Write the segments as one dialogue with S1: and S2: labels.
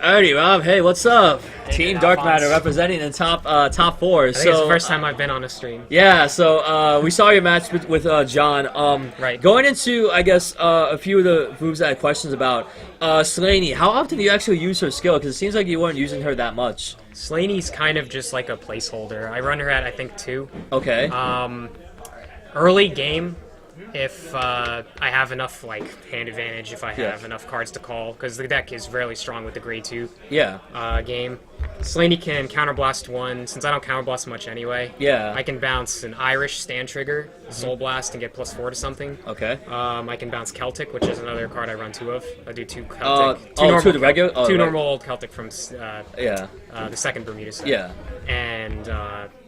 S1: Alrighty, Rob. Hey, what's up?
S2: Hey,
S1: Team
S2: man,
S1: Dark
S2: Alphonsus.
S1: Matter representing in top four.
S2: I think it's the first time I've been on a stream.
S1: Yeah, so we saw your match with John.
S2: Right.
S1: Going into, I guess, a few of the moves I had questions about. Slaney, how often do you actually use her skill? Because it seems like you weren't using her that much.
S2: Slaney's kind of just like a placeholder. I run her at, I think, 2.
S1: Okay.
S2: Early game, if I have enough hand advantage, if I have enough cards to call, because the deck is fairly strong with the grade 2 game. Slaney can counterblast 1, since I don't counterblast much anyway.
S1: Yeah.
S2: I can bounce an Irish stand trigger, Soul Blast, and get +4 to something.
S1: Okay.
S2: I can bounce Celtic, which is another card I run 2 of. I do 2 Celtic.
S1: two the regular? Oh,
S2: two
S1: right.
S2: normal old Celtic from
S1: Yeah.
S2: the second Bermuda set.
S1: Yeah.
S2: And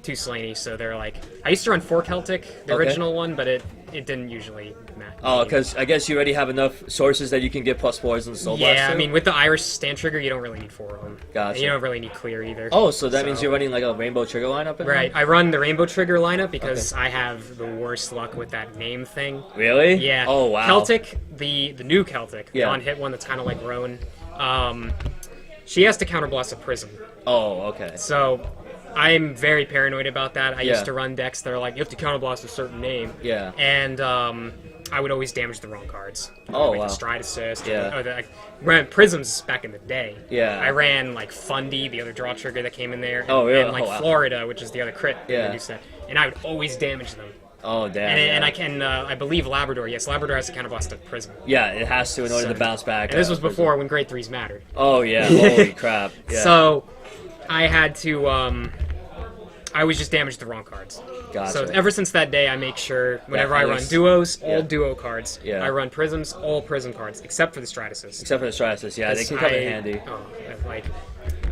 S2: 2 Slaney, so they're like... I used to run 4 Celtic, the original one, but it didn't usually matter.
S1: Oh, because I guess you already have enough sources that you can get +4s in the Soul Blast.
S2: Yeah,
S1: too?
S2: I mean, with the Irish stand trigger, you don't really need 4 of them.
S1: Gotcha.
S2: And you don't really need clear either.
S1: Oh, so that means you're running like a Rainbow Trigger lineup?
S2: Right, I run the Rainbow Trigger lineup because I have the worst luck with that name thing.
S1: Really?
S2: Yeah.
S1: Oh, wow.
S2: Celtic, the new Celtic, the on-hit one that's kind of like Rowan, she has to counterblast a Prism.
S1: Oh, okay.
S2: So I'm very paranoid about that. I used to run decks that are like, you have to counterblast a certain name.
S1: Yeah.
S2: And I would always damage the wrong cards.
S1: Oh,
S2: like
S1: wow.
S2: the Stride Assist.
S1: Yeah.
S2: Or ran Prisms back in the day.
S1: Yeah.
S2: I ran like Fundy, the other draw trigger that came in there. And,
S1: Oh, really?
S2: And like
S1: Oh, wow.
S2: Florida, which is the other crit.
S1: Yeah.
S2: And I would always damage them.
S1: Oh, damn.
S2: And I can, I believe Labrador. Yes, Labrador has to counterblast a Prism.
S1: Yeah, it has to in order to bounce back.
S2: And this was before when grade 3s mattered.
S1: Oh, yeah. Holy crap. Yeah.
S2: So I had to, I always just damaged the wrong cards.
S1: Gotcha.
S2: So ever since that day, I make sure whenever I run
S1: least-
S2: duos, all duo cards.
S1: Yeah.
S2: I run prisms, all prism cards, except for the Stratasys.
S1: Except for the Stratasys, yeah, they can come in handy.
S2: Oh,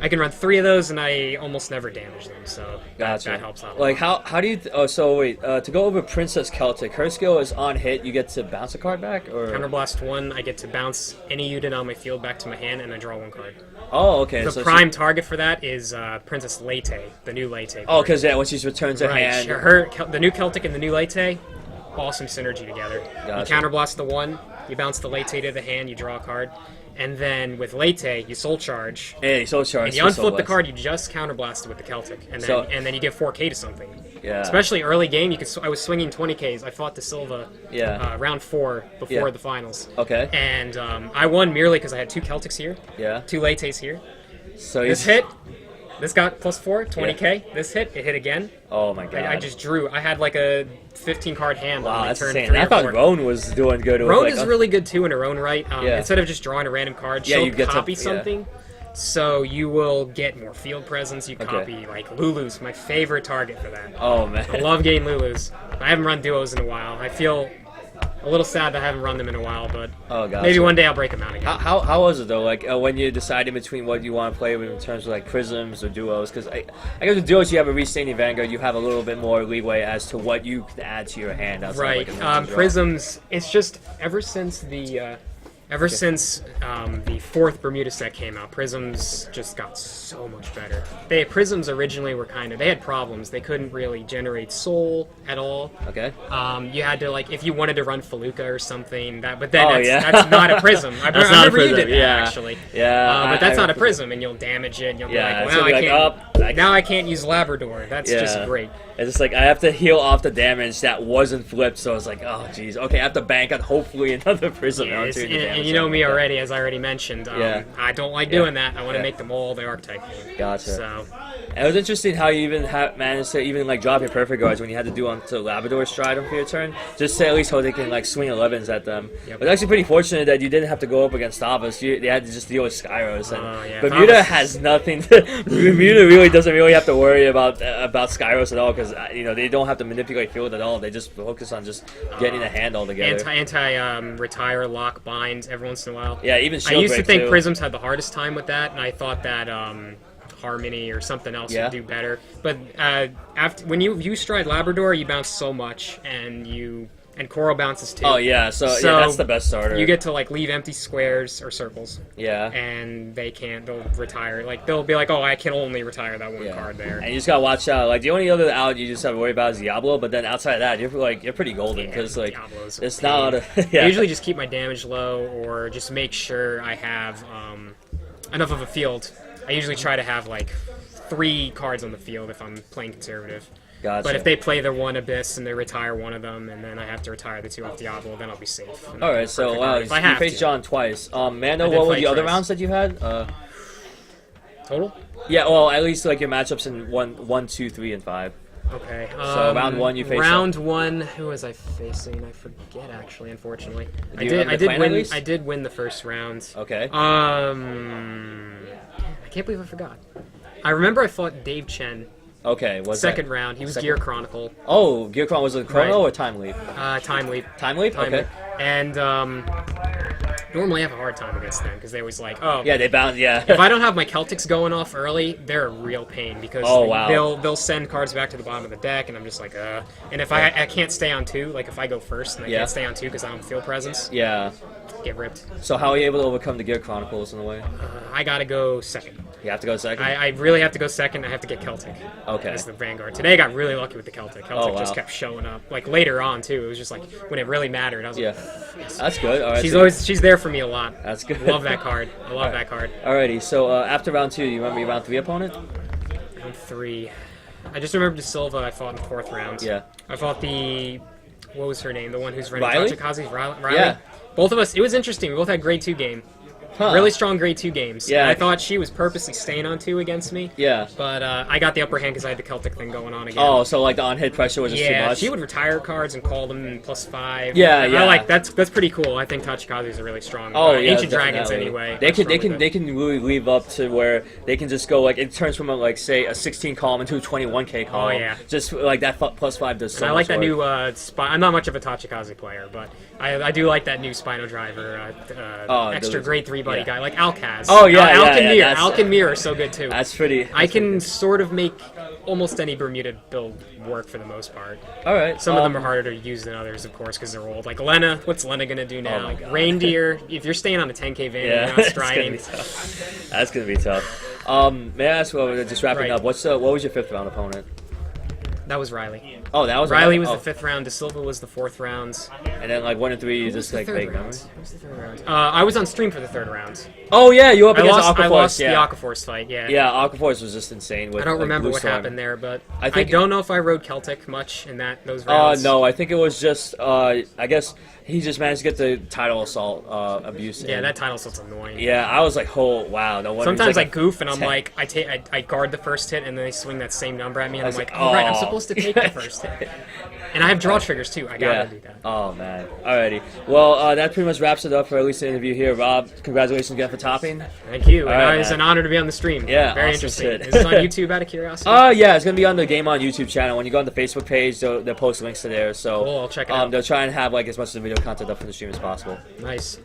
S2: I can run 3 of those, and I almost never damage them, so
S1: Gotcha.
S2: that helps out a
S1: Like,
S2: lot.
S1: how do you... so wait, to go over Princess Celtic, her skill is on hit, you get to bounce a card back, or...
S2: Counterblast 1, I get to bounce any unit on my field back to my hand, and I draw 1 card.
S1: Oh, okay.
S2: The
S1: so
S2: prime target for that is Princess Lete, the new Lete.
S1: Oh, because, yeah, when she's returned to
S2: Right,
S1: hand...
S2: the new Celtic and the new Lete, awesome synergy together.
S1: Gotcha.
S2: You counterblast the 1, you bounce the Lete to the hand, you draw a card, and then with Lete, you soul charge.
S1: Yeah, you soul charge.
S2: And you unflip the card you just counterblasted with the Celtic, and then you give 4K to something.
S1: Yeah.
S2: Especially early game, I was swinging 20Ks. I fought De Silva round 4 before the finals.
S1: Okay.
S2: And I won merely because I had 2 Celtics here,
S1: Yeah.
S2: 2 Letes here.
S1: So
S2: This hit, this got +4, 20K. This hit, it hit again.
S1: Oh, my God.
S2: I just drew. I had like a 15-card hand
S1: Wow,
S2: on my
S1: that's
S2: turn
S1: insane.
S2: 3
S1: I
S2: or
S1: thought
S2: 4.
S1: Roan was doing good. With,
S2: Roan
S1: like,
S2: is really good too in her own right.
S1: Yeah.
S2: Instead of just drawing a random card,
S1: Yeah,
S2: she'll
S1: you get to-
S2: copy
S1: yeah.
S2: something. So you will get more field presence. You copy like Lulu's, my favorite target for that.
S1: Oh, man.
S2: I love getting Lulu's. I haven't run duos in a while. I feel a little sad that I haven't run them in a while, but maybe one day I'll break them out again.
S1: How was it though? Like when you're deciding between what you want to play with in terms of like prisms or duos? Because I guess with duos you have a restaining Vanguard, you have a little bit more leeway as to what you can add to your hand. Outside,
S2: Right.
S1: Like, a
S2: Prisms. It's just ever since the 4th Bermuda set came out, Prisms just got so much better. Prisms originally were they had problems. They couldn't really generate soul at all.
S1: Okay.
S2: You had to if you wanted to run Feluca or something, that's not a prism. I
S1: That's not a
S2: remember
S1: prism,
S2: you did that
S1: yeah.
S2: actually.
S1: Yeah.
S2: But that's not a prism, and you'll damage it. And you'll be like,
S1: it's
S2: well,
S1: gonna be
S2: now I can't use Labrador. That's just great.
S1: It's just like I have to heal off the damage that wasn't flipped, so it's like, oh jeez, okay, I have to bank on hopefully another prism.
S2: Yeah,
S1: onto the damage.
S2: and you know me already, as I already mentioned. I don't like doing that. I want to make them all the archetype game.
S1: Gotcha.
S2: So.
S1: And it was interesting how you even managed to even drop your perfect guards when you had to do onto Labrador stride them for your turn, just to at least so they can swing 11s at them.
S2: Yep.
S1: It was actually pretty fortunate that you didn't have to go up against Stavas. They had to just deal with Skyros. And Bermuda
S2: Stavas
S1: has nothing. Bermuda really doesn't really have to worry about Skyros at all because they don't have to manipulate field at all. They just focus on just getting a hand all together.
S2: Retire, lock, bind every once in a while.
S1: Yeah, even
S2: I
S1: shield
S2: used to
S1: break,
S2: think
S1: too.
S2: Prisms had the hardest time with that, and I thought that Harmony or something else would do better. But when you stride Labrador, you bounce so much, and Coral bounces too.
S1: Oh yeah, so that's the best starter.
S2: You get to leave empty squares or circles.
S1: Yeah.
S2: And they'll retire. They'll be like, oh, I can only retire that one card there.
S1: And you just gotta watch out. The only other out you just have to worry about is Diablo, but then outside of that, you're pretty golden because
S2: Diablo's
S1: it's
S2: a
S1: not.
S2: I usually just keep my damage low or just make sure I have enough of a field. I usually try to have like 3 cards on the field if I'm playing conservative.
S1: Gotcha.
S2: But if they play their one Abyss and they retire one of them, and then I have to retire the 2 off Diablo, then I'll be safe.
S1: All right, so wow, you faced John twice. May I know what were the other rounds that you had?
S2: Total?
S1: Yeah, well, at least like your matchups in 1, 2, 3, and 5.
S2: Okay.
S1: So round 1 you faced.
S2: Round 1, who was I facing? I forget actually. Unfortunately, I did win the first round.
S1: Okay.
S2: I can't believe I forgot. I remember I fought Dave Chen.
S1: Okay.
S2: Second round. He was Gear Chronicle.
S1: Oh, Gear Chronicle was it Chrono or Time Leap?
S2: Time Leap.
S1: Time Leap. Okay.
S2: And normally I have a hard time against them because they always like, oh
S1: yeah, they bounce. Yeah.
S2: If I don't have my Celtics going off early, they're a real pain because they'll send cards back to the bottom of the deck, and I'm just like, And if I can't stay on 2, like if I go first and I can't stay on 2 because I don't have field presence, get ripped.
S1: So how are you able to overcome the Gear Chronicles in a way?
S2: I gotta go second.
S1: You have to go second?
S2: I really have to go second. I have to get Celtic.
S1: Okay.
S2: As the Vanguard. Today I got really lucky with the Celtic. Celtic just kept showing up. Like later on too. It was just like when it really mattered. I was like, yes.
S1: That's good. All
S2: right, she's there for me a lot.
S1: That's good.
S2: Love that card. I love that card.
S1: Alrighty, so after round 2, you remember your round 3 opponent?
S2: Round 3. I just remember De Silva I fought in the 4th round.
S1: Yeah.
S2: I fought what was her name? The one who's running Tachikaze's Riley?
S1: Yeah.
S2: Both of us, it was interesting. We both had grade 2 game. Huh. Really strong grade 2 games. Yeah. And I thought she was purposely staying on 2 against me.
S1: Yeah.
S2: But I got the upper hand because I had the Celtic thing going on again.
S1: Oh, so like the on-hit pressure was just too much?
S2: Yeah, she would retire cards and call them in +5.
S1: Yeah,
S2: I like that's pretty cool. I think Tachikaze's are really strong. Ancient Dragons anyway.
S1: They can really leave up to where they can just go like it turns from like say a 16 column into a 21k column.
S2: Oh yeah.
S1: Just like that +5 does so much.
S2: I like that new I'm not much of a Tachikaze player, but I do like that new Spino Driver extra grade 3 buddy guy like Alcaz.
S1: Oh yeah,
S2: Alk and Mir are so good too.
S1: That's pretty.
S2: I can sort of make almost any Bermuda build work for the most part.
S1: All right.
S2: Some of them are harder to use than others, of course, because they're old. Like Lena, what's Lena gonna do now? Reindeer. If you're staying on a 10k van, you're not striding.
S1: That's gonna be tough. May I ask? Well, just wrapping up. What was your 5th round opponent?
S2: That was Riley.
S1: Oh, that was
S2: Riley was the 5th round. De Silva was the 4th round.
S1: And then like 1 and 3, you just like vague memory.
S2: What was the 3rd round? I was on stream for the 3rd round.
S1: Oh yeah, you up against Aquaforce.
S2: I lost the Aquaforce fight. Yeah.
S1: Yeah, Aquaforce was just insane. With,
S2: I don't remember what happened there, but I don't know if I rode Celtic much in those rounds.
S1: No, I think it was just I guess he just managed to get the title assault abuse.
S2: Yeah, that title assault's annoying.
S1: Yeah, I was like, oh wow, no wonder.
S2: Sometimes I goof and I'm like, I guard the first hit and then they swing that same number at me and I'm like, oh right, I'm supposed to take the first hit. And I have draw triggers too. I gotta do that.
S1: Oh man. Alrighty. Well, that pretty much wraps it up for at least the interview here. Rob, congratulations again for topping.
S2: Thank you. It's an honor to be on the stream.
S1: Yeah,
S2: very
S1: awesome
S2: interesting.
S1: shit.
S2: Is this on YouTube out of curiosity?
S1: Yeah, it's gonna be on the Game On YouTube channel. When you go on the Facebook page, they'll post links to there. So
S2: cool, I'll check it out.
S1: They'll try and have like as much of the video content up from the stream as possible.
S2: Nice.